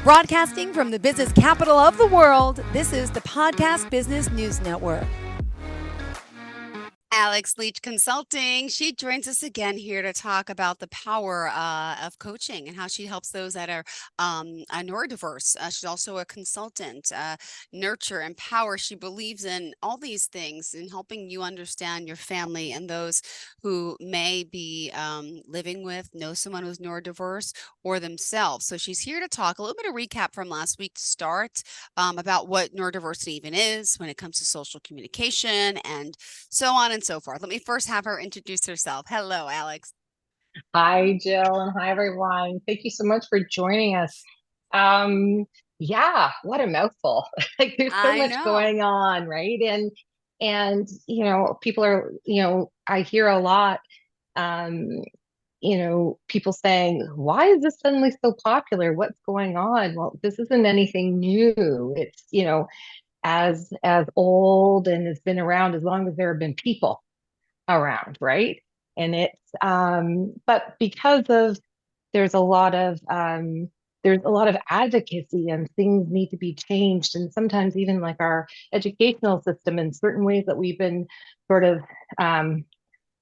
Broadcasting from the business capital of the world, this is the Podcast Business News Network. Alex Leech Consulting. She joins us again here to talk about the power of coaching and how she helps those that are neurodiverse. She's also a consultant, nurture, empower. She believes in all these things in helping you understand your family and those who may be living with, know someone who's neurodiverse or themselves. So she's here to talk a little bit of recap from last week to start about what neurodiversity even is when it comes to social communication and so on and so forth. Let me first have her introduce herself. Hello, Alex. Hi, Jill, and hi, everyone. Thank you so much for joining us. Um, yeah, what a mouthful. Like there's so I much know. going on, right? And people are, I hear a lot, um, people saying, why is this suddenly so popular? What's going on? Well, this isn't anything new. It's, as old and has been around as long as there have been people around, right? And but because of there's a lot of there's a lot of advocacy and things need to be changed, and sometimes even like our educational system in certain ways that we've been sort of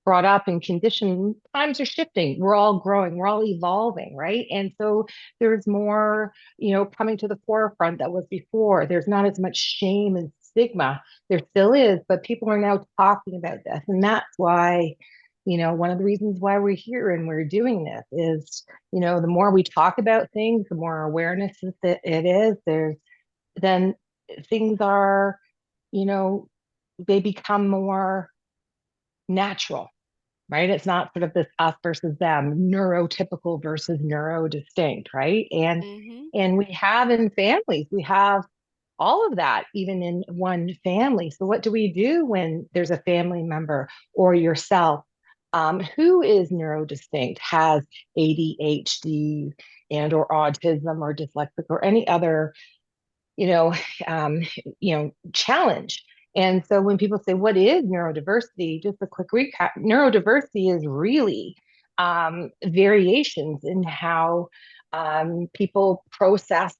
brought up and conditioned, times are shifting. We're all growing, we're all evolving, right? And so there's more, coming to the forefront that was before. There's not as much shame and stigma. There still is, but people are now talking about this. And that's why, one of the reasons why we're here and we're doing this is, the more we talk about things, the more awareness that it is, then things are, you know, they become more natural, right? It's not sort of this us versus them, neurotypical versus neurodistinct, right? And Mm-hmm. and we have in families, we have all of that even in one family. So what do we do when there's a family member or yourself who is neurodistinct, has ADHD and or autism or dyslexic or any other you know, challenge. And so when people say, what is neurodiversity? Just a quick recap. Neurodiversity is really variations in how people process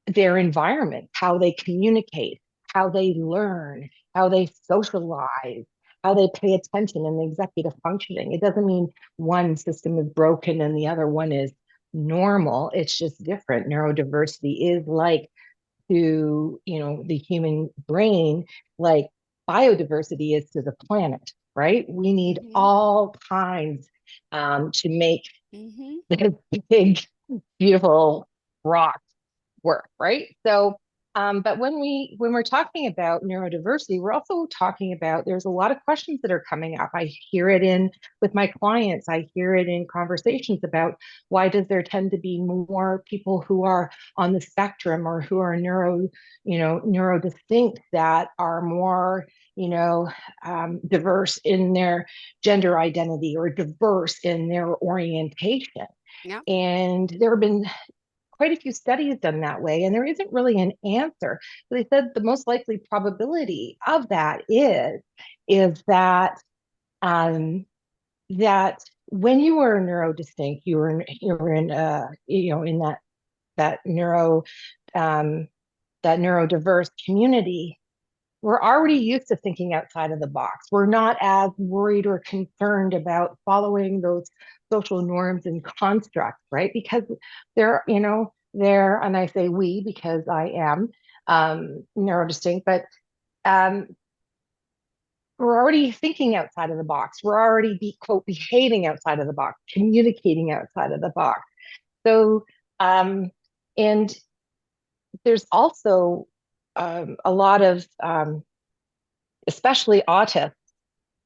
their environment, how they communicate, how they learn, how they socialize, how they pay attention in executive functioning. It doesn't mean one system is broken and the other one is normal. It's just different. Neurodiversity is like to the human brain like biodiversity is to the planet, right? We need Mm-hmm. all kinds to make Mm-hmm. this big beautiful rock work, right? So, but when we're talking about neurodiversity, we're also talking about there's a lot of questions that are coming up. I hear it in with my clients. I hear it in conversations about why does there tend to be more people who are on the spectrum or who are neurodistinct that are more diverse in their gender identity or diverse in their orientation. Yeah. And there have been quite a few studies done that way, and there isn't really an answer. But they said the most likely probability of that is um, that when you were neurodistinct, you were in in that neuro um, that neurodiverse community. We're already used to thinking outside of the box. We're not as worried or concerned about following those social norms and constructs, right? Because and I say we because I am neurodistinct, but um, we're already thinking outside of the box. We're already quote behaving outside of the box, communicating outside of the box. So, and there's also a lot of especially autists,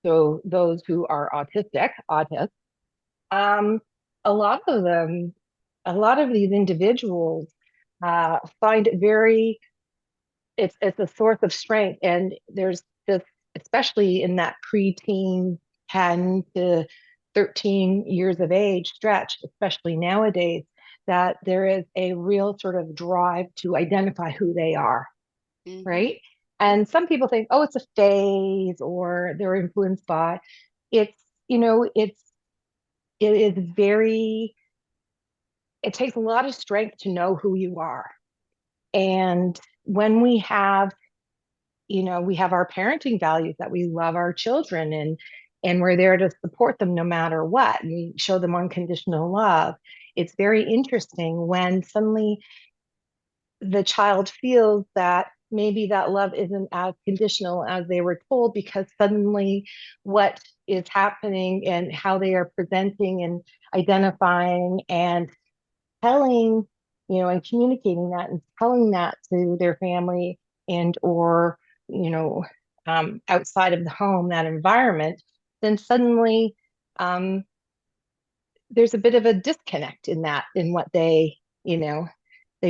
so those who are autists, um, a lot of them, a lot of these individuals find it very, it's a source of strength. And there's this, especially in that preteen 10 to 13 years of age stretch, especially nowadays, that there is a real sort of drive to identify who they are, Mm-hmm. right? And some people think, oh, it's a phase or they're influenced by it's, it is very it takes a lot of strength to know who you are. And when we have, we have our parenting values that we love our children and we're there to support them no matter what. And we show them unconditional love. It's very interesting when suddenly the child feels that maybe that love isn't as conditional as they were told, because suddenly what is happening and how they are presenting and identifying and telling, and communicating that and telling that to their family and or, outside of the home, that environment, then suddenly um, there's a bit of a disconnect in that, in what they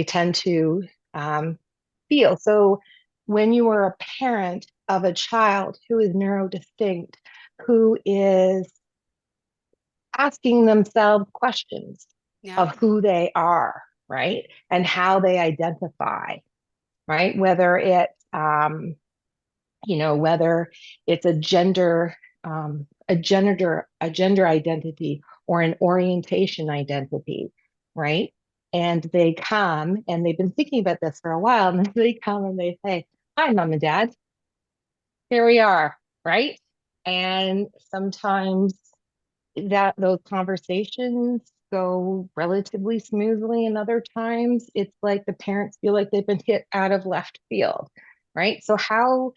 tend to um, feel. So when you are a parent of a child who is neurodistinct, who is asking themselves questions Yeah. of who they are, right? And how they identify, right? Whether it's a gender identity or an orientation identity, right? And they come and they've been thinking about this for a while, and then they come and they say, "Hi, mom and dad, here we are," right? And sometimes that those conversations go relatively smoothly, and other times it's like the parents feel like they've been hit out of left field, right? So how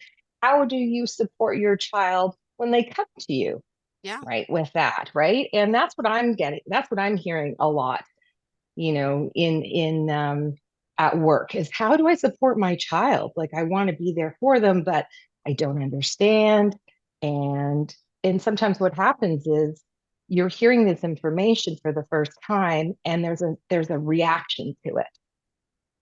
do you support your child when they come to you, Yeah. right, with that, right? And that's what I'm hearing a lot, in at work, is how do I support my child? Like, I want to be there for them, but I don't understand. And and sometimes what happens is you're hearing this information for the first time, and there's a reaction to it,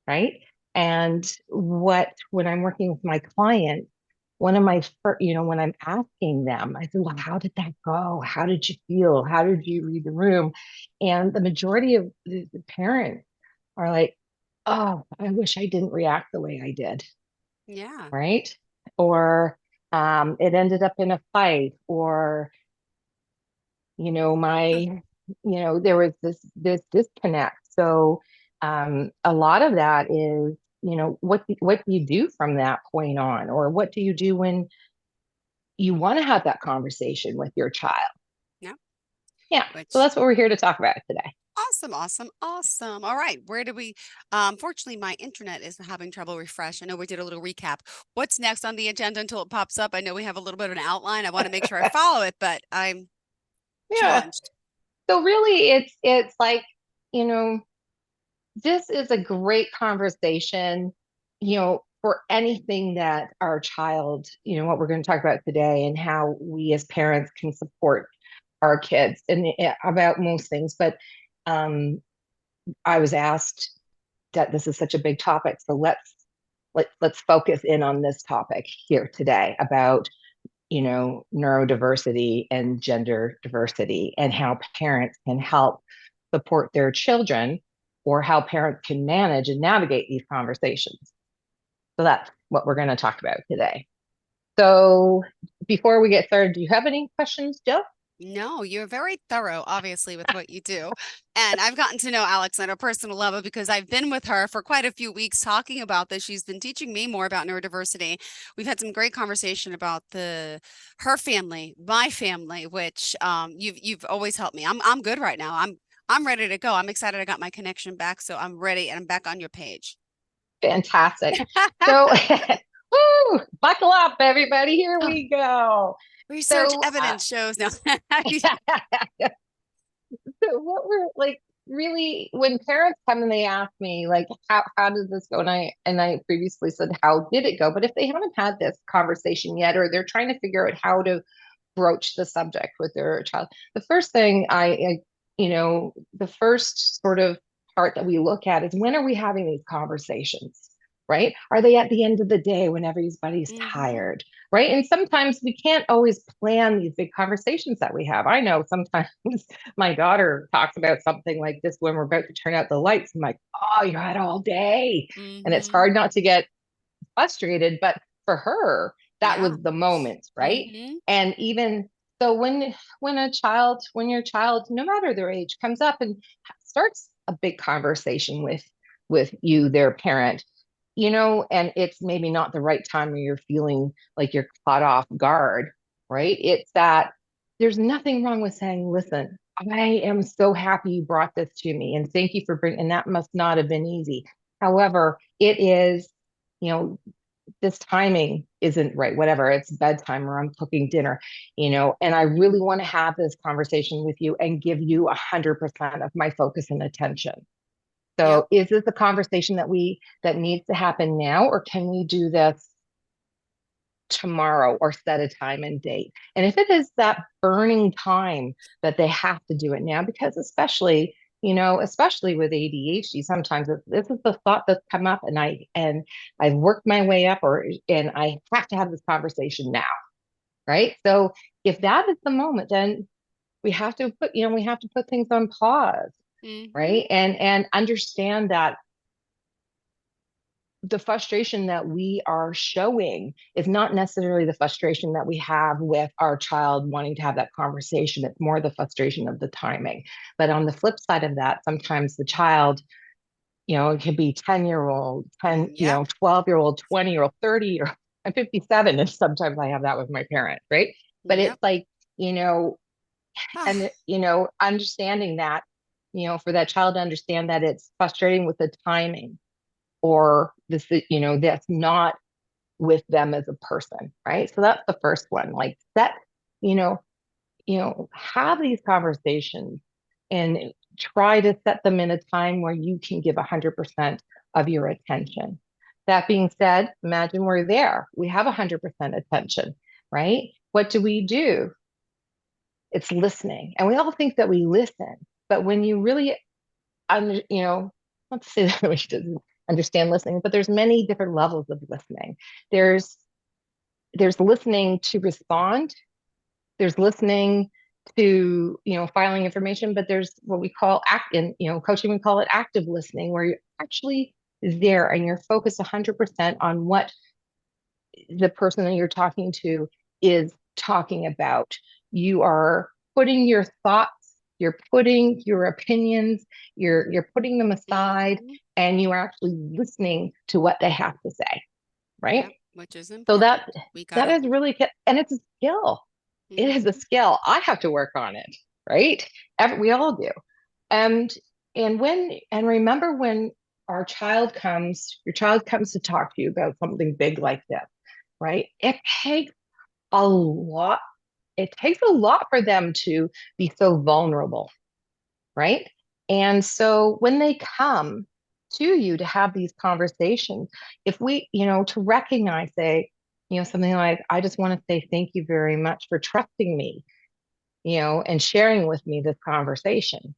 right? And when I'm working with my clients, one of my first, when I'm asking them, I said, "Well, how did that go? How did you feel? How did you read the room?" And the majority of the parents are like, "Oh, I wish I didn't react the way I did," Yeah. right? Or it ended up in a fight, or there was this disconnect. So a lot of that is, what do you do from that point on, or what do you do when you want to have that conversation with your child? Yeah. Yeah. So Which that's what we're here to talk about today. awesome, awesome, awesome. All right. Where do we fortunately my internet is having trouble refresh. I know we did a little recap. What's next on the agenda until it pops up? I know we have a little bit of an outline. I want to make sure I follow it, but I'm Yeah. challenged. So really it's like, you know, this is a great conversation, for anything that our child, what we're going to talk about today, and how we as parents can support our kids, and about most things. But um, I was asked that this is such a big topic, so let's focus in on this topic here today about, neurodiversity and gender diversity, and how parents can help support their children, or how parents can manage and navigate these conversations. So that's what we're going to talk about today. So before we get started, do you have any questions, Jill? No, you're very thorough, obviously, with what you do. And I've gotten to know Alex on a personal level because I've been with her for quite a few weeks talking about this. She's been teaching me more about neurodiversity. We've had some great conversation about her family, my family, which you've always helped me. I'm good right now. I'm ready to go. I'm excited I got my connection back, so I'm ready and I'm back on your page. Fantastic. So, woo, buckle up, everybody. Here Oh, we go. research So, evidence shows now. so what we're like, really, when parents come and they ask me, like, how did this go, and I previously said, how did it go? But if they haven't had this conversation yet, or they're trying to figure out how to broach the subject with their child, the first thing the first sort of part that we look at is, when are we having these conversations, right? Are they at the end of the day when everybody's Hmm. tired, right? And sometimes we can't always plan these big conversations that we have. I know sometimes my daughter talks about something like this when we're about to turn out the lights. I'm like, "Oh, you had all day." And it's Hmm. hard not to get frustrated, but for her, that Yeah. was the moment, right? Hmm. And even so, when your child, no matter their age, comes up and starts a big conversation with you, their parent, and it's maybe not the right time where you're feeling like you're caught off guard, right? It's that there's nothing wrong with saying, listen, I am so happy you brought this to me and thank you for bringing, and that must not have been easy. However, it is, you know, this timing isn't right, whatever, it's bedtime or I'm cooking dinner, and I really want to have this conversation with you and give you 100% of my focus and attention. Yep. So is this a conversation that needs to happen now, or can we do this tomorrow or set a time and date? And if it is that burning time that they have to do it now, because especially with ADHD, sometimes this is the thought that's come up, and I've worked my way up, and I have to have this conversation now, right? So if that is the moment, then we have to put things on pause, Mm-hmm. right? And understand that the frustration that we are showing is not necessarily the frustration that we have with our child wanting to have that conversation. It's more the frustration of the timing. But on the flip side of that, sometimes the child, it could be 10-year-old, 10, Yep. 12-year-old, 20-year-old, 30, or I'm 57. And sometimes I have that with my parents, right? But Yep. it's like, you know, and, Ah, understanding that, for that child to understand that it's frustrating with the timing, or that's not with them as a person, right? So that's the first one. Like you know, have these conversations and try to set them in a time where you can give 100% of your attention. That being said, imagine we're there. We have 100% attention, right? What do we do? It's listening. And we all think that we listen, but when you really let's say that we doesn't understand listening, but there's many different levels of listening. There's there's listening to respond. There's listening to filing information, but there's what we call coaching. We call it active listening, where you're actually there and you're focused 100% on what the person that you're talking to is talking about. You are putting your thoughts, you're putting your opinions, you're putting them aside, mm-hmm. and you are actually listening to what they have to say, right? Yep. Which is So important. We that gotta. is really, and it's a skill. It is a Mm-hmm. skill. I have to work on it, right? We all do. And and remember, when your child comes to talk to you about something big like this, right? Takes a lot. It takes a lot for them to be so vulnerable, right? And so when they come to you to have these conversations, if we, to recognize, say, something like, I just want to say thank you very much for trusting me, and sharing with me this conversation,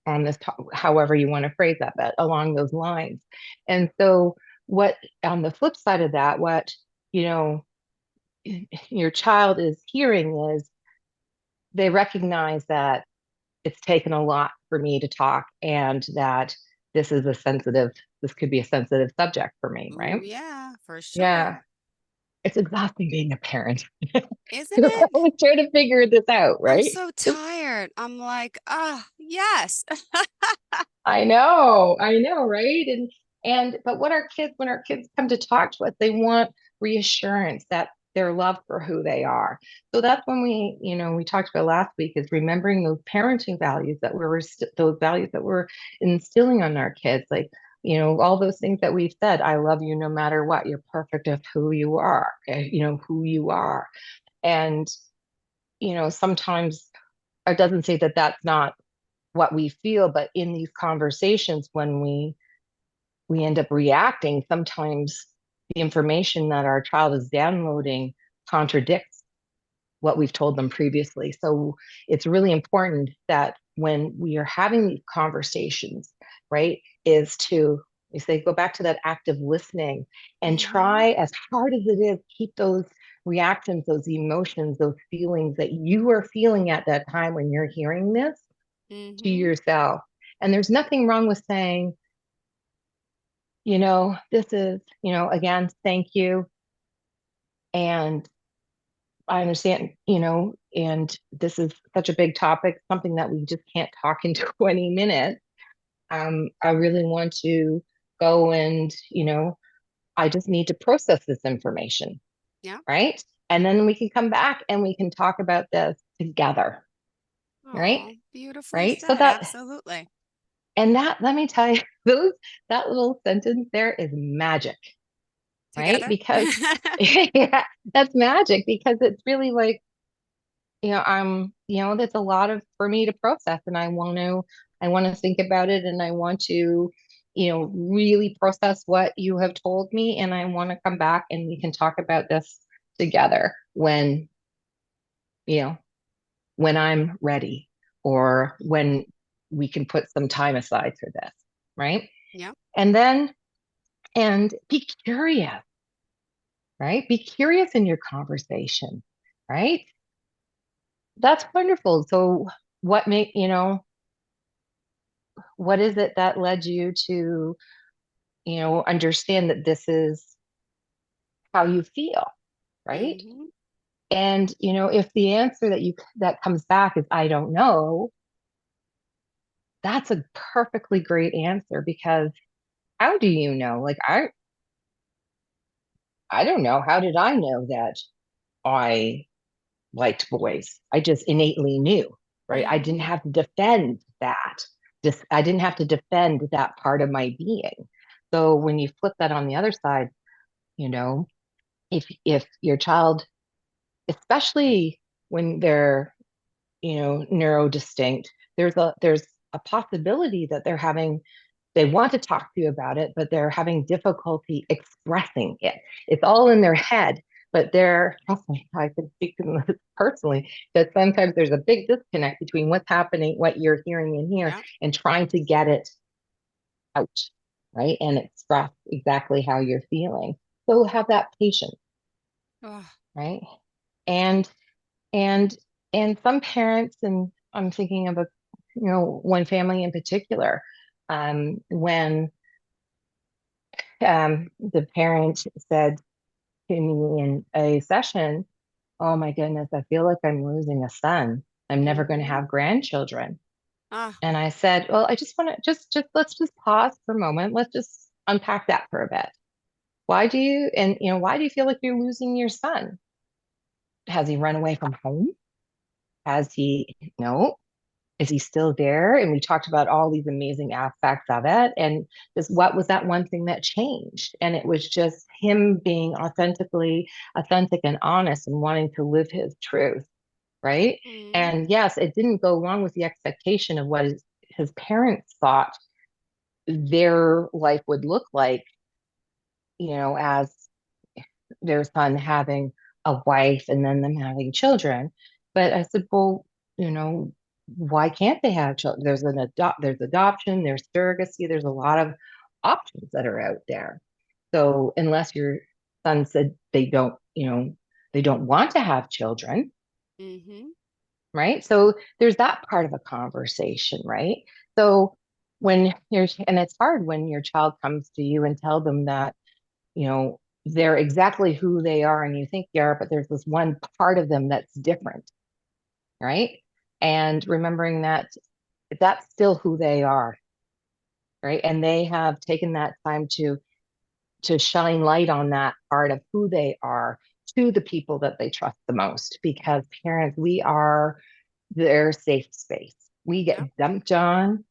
on this, however you want to phrase that, but along those lines. And so, what on the flip side of that, what, you know, your child is hearing is, they recognize that it's taken a lot for me to talk, and that this could be a sensitive subject for me, Ooh, right? yeah, for sure. Yeah. It's exhausting being a parent. Isn't You're it? always trying to figure this out, I'm right? so tired. I'm like, ah, yes. I know, right? But when our kids come to talk to us, they want reassurance that they're loved for who they are. So that's when we talked about last week, is remembering those parenting values those values that we're instilling on our kids, like, all those things that we've said. I love you no matter what. You're perfect of who you are, who you are. And, sometimes it doesn't say that that's not what we feel, but in these conversations, when we end up reacting, sometimes the information that our child is downloading contradicts what we've told them previously. So it's really important that when we are having these conversations, right, is to, you say, go back to that active listening, and Mm-hmm. try as hard as it is, keep those reactions, those emotions, those feelings that you are feeling at that time when you're hearing this, to Mm-hmm. yourself. And there's nothing wrong with saying, this is, again, thank you. And I understand, and this is such a big topic, something that we just can't talk in 20 minutes. I really want to go and, I just need to process this information, Yeah. right? And then we can come back and we can talk about this together, right? Oh, beautifully Right. So said. Absolutely. and that, let me tell you, that little sentence there is magic, right? Together. Because yeah, that's magic because it's really like, that's a lot of for me to process and I want to think about it and I want to, really process what you have told me and I want to come back and we can talk about this together you know, when I'm ready or when we can put some time aside for this, right? Yeah. And then and be curious, right? Be curious in your conversation, right? That's wonderful. So what is it that led you to, understand that this is how you feel, right? Hmm. And, if the answer that comes back is I don't know, that's a perfectly great answer because how do you know? Like I don't know. How did I know that I liked boys? I just innately knew, right? I didn't Hmm. have to defend that. Just I didn't have to defend that part of my being. So when you flip that on the other side, you know, if your child, especially when they're, neurodistinct, there's a possibility that they want to talk to you about it, but they're having difficulty expressing it. It's all in their head, but trust me, I can speak to this personally, that sometimes there's a big disconnect between what's happening, what you're hearing in here, Yeah. and trying to get it out, right? And express exactly how you're feeling. So have that patience, Oh, right? And and and some parents, and I'm thinking of one family in particular, when the parent said to me in a session, "Oh my goodness, I feel like I'm losing a son. I'm never going to hmm. have grandchildren." Ah, And I said, "Well, I just want to just let's just pause for a moment. Let's just unpack that for a bit. Why do you feel like you're losing your son? Has he run away from home? Has he, no, is he still there?" And we talked about all these amazing aspects of it. And just what was that one thing that changed? And it was just him being authentic and honest and wanting to live his truth. Right. mm, And yes, it didn't go along with the expectation of what his parents thought their life would look like, as their son having a wife and then them having children. But I said, well, you know, why can't they have children? There's adoption, there's surrogacy, there's a lot of options that are out there. So unless your son said they don't want to have children, hmm. right? So there's that part of a conversation, right? So and it's hard when your child comes to you and tell them that they're exactly who they are and you think they are, but there's this one part of them that's different, right? And remembering that that's still who they are, right? And they have taken that time to shine light on that part of who they are to the people that they trust the most, because parents, we are their safe space. We Yeah. get dumped on,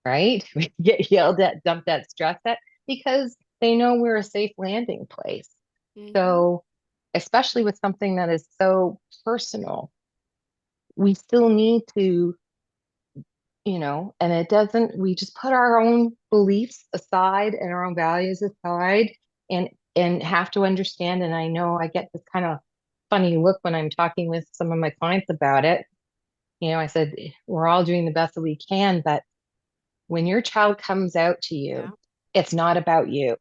right? We get yelled at, dumped at, stressed at, because they know we're a safe landing place. Hmm. So, especially with something that is so personal, we still need to, and it doesn't, we just put our own beliefs aside and our own values aside and have to understand. And I know I get this kind of funny look when I'm talking with some of my clients about it. I said, we're all doing the best that we can, but when your child comes out to Yeah. you, it's not about you.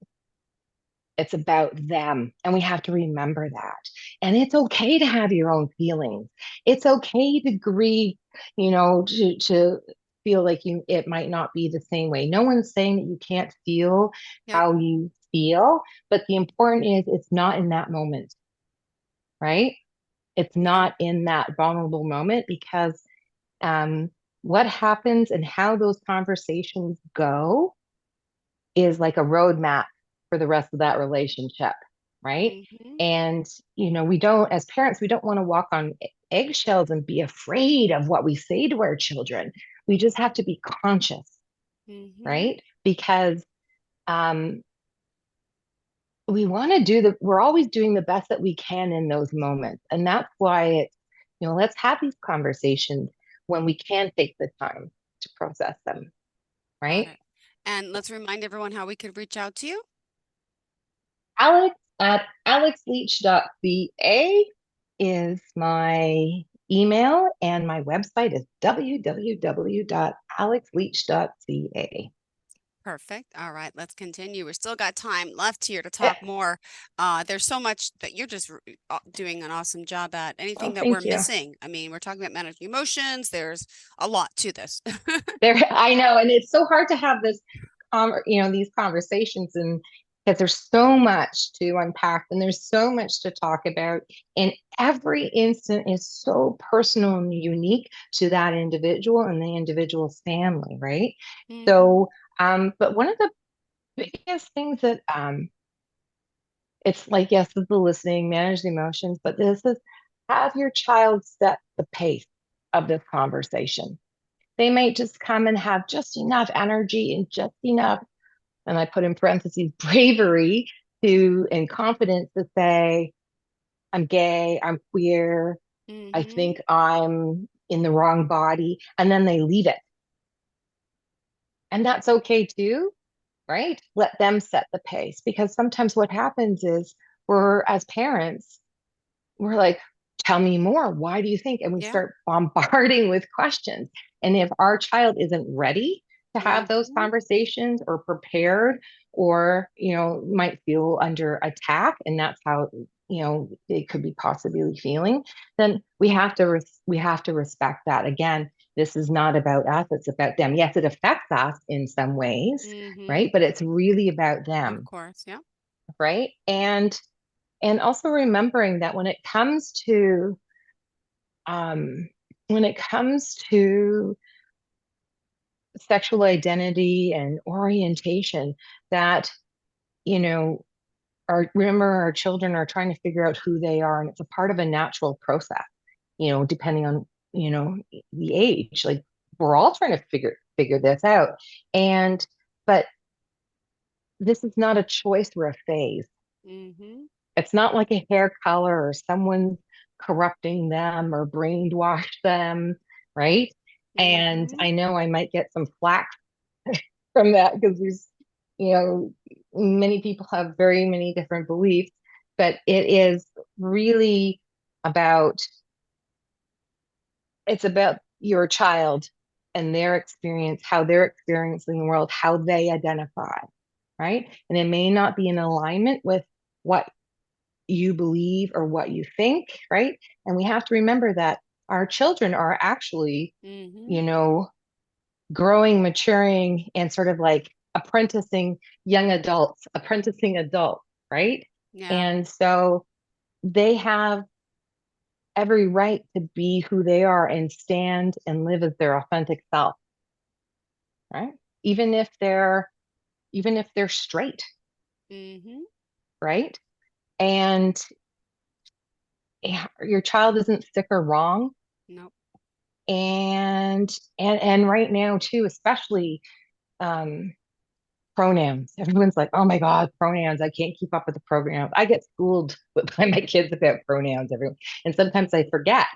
It's about them. And we have to remember that. And it's okay to have your own feelings. It's okay to grieve, to feel like it might not be the same way. No one's saying that you can't feel Yep. how you feel, but the important is it's not in that moment, right? It's Yeah. not in that vulnerable moment because um what happens and how those conversations go is like a roadmap for the rest of that relationship, right? Mm-hmm. And, we don't, as parents, we don't want to walk on eggshells and be afraid of what we say to our children. We just have to be conscious, Mm-hmm. right? Because um, we want to we're always doing the best that we can in those moments. And that's why let's have these conversations when we can take the time to process them, Got right? it. And let's remind everyone how we could reach out to you. Alex at alexleech.ca is my email, and my website is www.alexleech.ca. Perfect. All right, let's continue. We've still got time left here to Yeah. talk more. There's so much that you're just doing an awesome job at. Oh, Anything that we're thank you. missing? I mean, we're talking about managing emotions. There's a lot to this. There, I know, and it's so hard to have these conversations, and because there's so much to unpack and there's so much to talk about, and every instant is so personal and unique to that individual and the individual's family, right? Mm-hmm. So, but one of the biggest things that it's like, yes, it's the listening, manage the emotions, but this is have your child set the pace of this conversation. They might just come and have just enough energy and just enough, and I put in parentheses, bravery and confidence to say, I'm gay, I'm queer, I Mm-hmm. think I'm in the wrong body. And then they leave it. And that's okay too, right? Let them set the pace, because sometimes what happens is as parents, we're like, tell me more. Why do you think? And we Yeah. start bombarding with questions. And if our child isn't ready to have those Mm-hmm. conversations or prepared, or, might feel under attack, and that's how, they could be possibly feeling, then we have to respect that. Again, this is not about us, it's about them. Yes, it affects us in some ways, Mm-hmm. right? But it's really about Of them, course. Yeah. right? And also remembering that when it comes to sexual identity and orientation, that you know remember, our children are trying to figure out who they are, and it's a part of a natural process, depending on the age. Like, we're all trying to figure this out. And but this is not a choice or a phase. Mm-hmm. It's not like a hair color or someone corrupting them or brainwash them, right? And Mm-hmm. I know I might get some flack from that, because you know, many people have very many different beliefs, but it is really about it's about your child and their experience, how they're experiencing the world, how they identify, right? And it may not be in alignment with what you believe or what you think, right? And we have to remember that our children are actually, Mm-hmm. you know, growing, maturing, and sort of like apprenticing adults, right? Yeah. And so they have every right to be who they are and stand and live as their authentic self, right? Even if they're straight, Mm-hmm. right? And your child isn't sick or wrong. Nope. And right now too, especially um pronouns. Everyone's like, oh my God, pronouns, I can't keep up with the pronouns. I get schooled by my kids about pronouns, everyone, and sometimes I forget,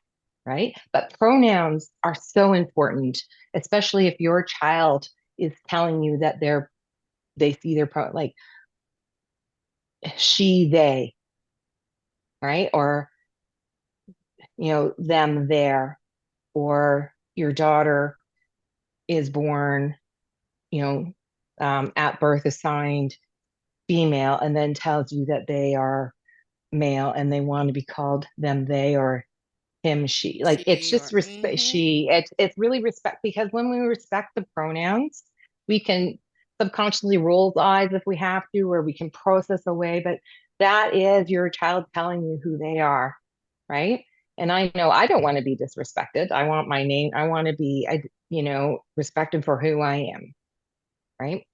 right? But pronouns are so important, especially if your child is telling you that they see their like she, they, right? Or them, their. Or your daughter is born, you know, at birth assigned female, and then tells you that they are male and they want to be called them, they, or him, she. Like, it's She just or respect. mm-hmm. It's really respect, because when we respect the pronouns, we can subconsciously roll eyes if we have to, or we can process away. But that is your child telling you who they are, right? And I know I don't want to be disrespected. I want my name. I want to be. respected for who I am, right?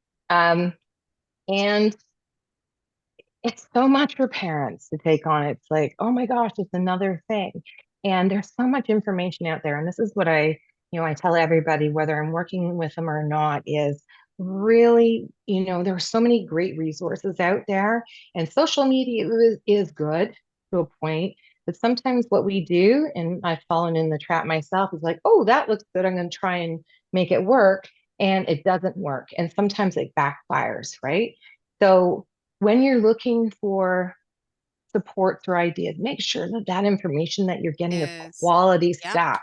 And it's so much for parents to take on. It's like, oh my gosh, it's another thing. And there's so much information out there. And this is what I tell everybody, whether I'm working with them or not, is really, there are so many great resources out there. And social media is good to a point. But sometimes what we do, and I've fallen in the trap myself, is like, oh, that looks good. I'm going to try and make it work. And it doesn't work. And sometimes it backfires, right? So when you're looking for supports or ideas, make sure that information that you're getting is Is quality yep. staff,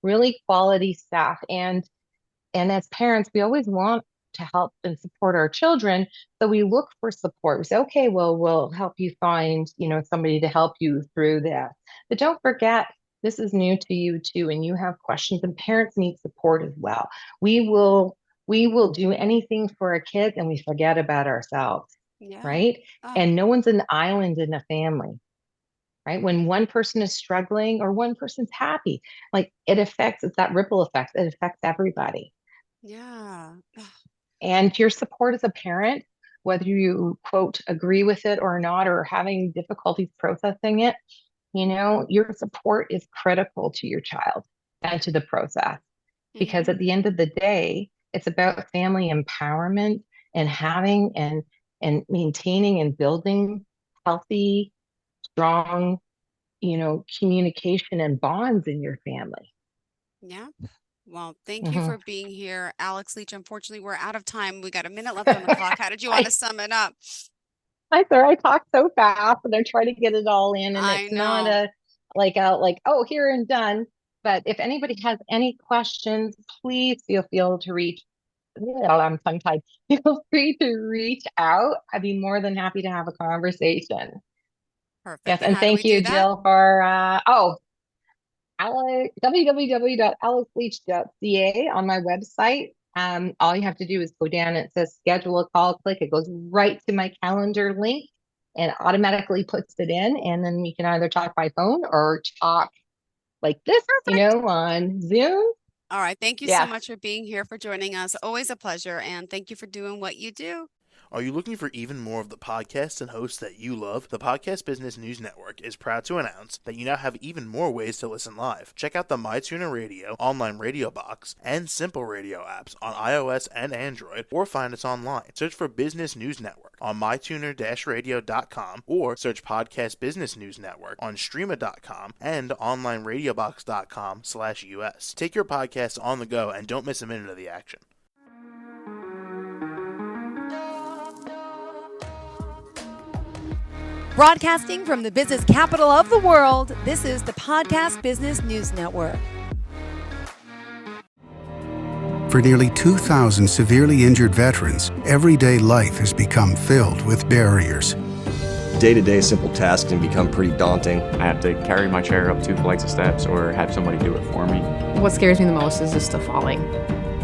really quality staff. And as parents, we always want to help and support our children. So we look for support. We say, okay, well, we'll help you find, somebody to help you through this. But don't forget, this is new to you too, and you have questions, and parents need support as well. We will do anything for our kids, and we forget about ourselves, Yeah. right? Oh, And no one's an island in a family, right? When one person is struggling or one person's happy, like it's that ripple effect. It affects everybody. yeah. And your support as a parent, whether you quote agree with it or not, or having difficulties processing it, your support is critical to your child and to the process. Because Mm-hmm. at the end of the day, it's about family empowerment and having and maintaining and building healthy, strong, communication and bonds in your family. Yeah. Well, thank you Mhm. for being here, Alex Leech. Unfortunately, we're out of time. We got a minute left on the clock. How did you want I to sum it up? I talk so fast and I try to get it all in, and I it's not know. a oh, here and done. But if anybody has any questions, please feel to reach. Well, I'm tongue tied. Feel free to reach out. I'd be more than happy to have a conversation. Yes, Perfect. And and how do we thank do you, that? Jill, for www.alecleach.ca on my website. All you have to do is go down. It says schedule a call, click. It goes right to my calendar link and automatically puts it in. And then we can either talk by phone or talk like this, Perfect. on Zoom. All right. Thank you so Yes. much for being here, for joining us. Always a pleasure. And thank you for doing what you do. Are you looking for even more of the podcasts and hosts that you love? The Podcast Business News Network is proud to announce that you now have even more ways to listen live. Check out the MyTuner Radio, online radio box, and Simple Radio apps on iOS and Android, or find us online. Search for Business News Network on mytuner-radio.com, or search Podcast Business News Network on streama.com and onlineradiobox.com/US. Take your podcast on the go and don't miss a minute of the action. Broadcasting from the business capital of the world, this is the Podcast Business News Network. For nearly 2,000 severely injured veterans, everyday life has become filled with barriers. Day-to-day simple tasks can become pretty daunting. I have to carry my chair up 2 flights of steps or have somebody do it for me. What scares me the most is just the falling.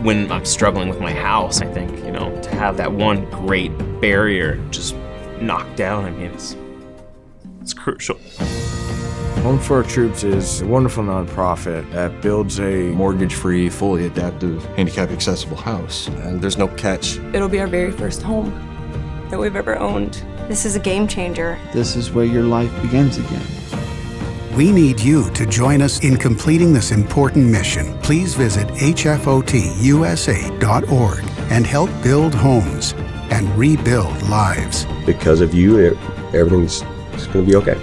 When I'm struggling with my house, I think, to have that one great barrier just knocked down, it's crucial. Home for Our Troops is a wonderful nonprofit that builds a Mortgage-free, fully adaptive, handicap-accessible house. And there's no catch. It'll be our very first home that we've ever owned. This is a game changer. This is where your life begins again. We need you to join us in completing this important mission. Please visit hfotusa.org and help build homes and rebuild lives. Because of you, everything's going to be okay.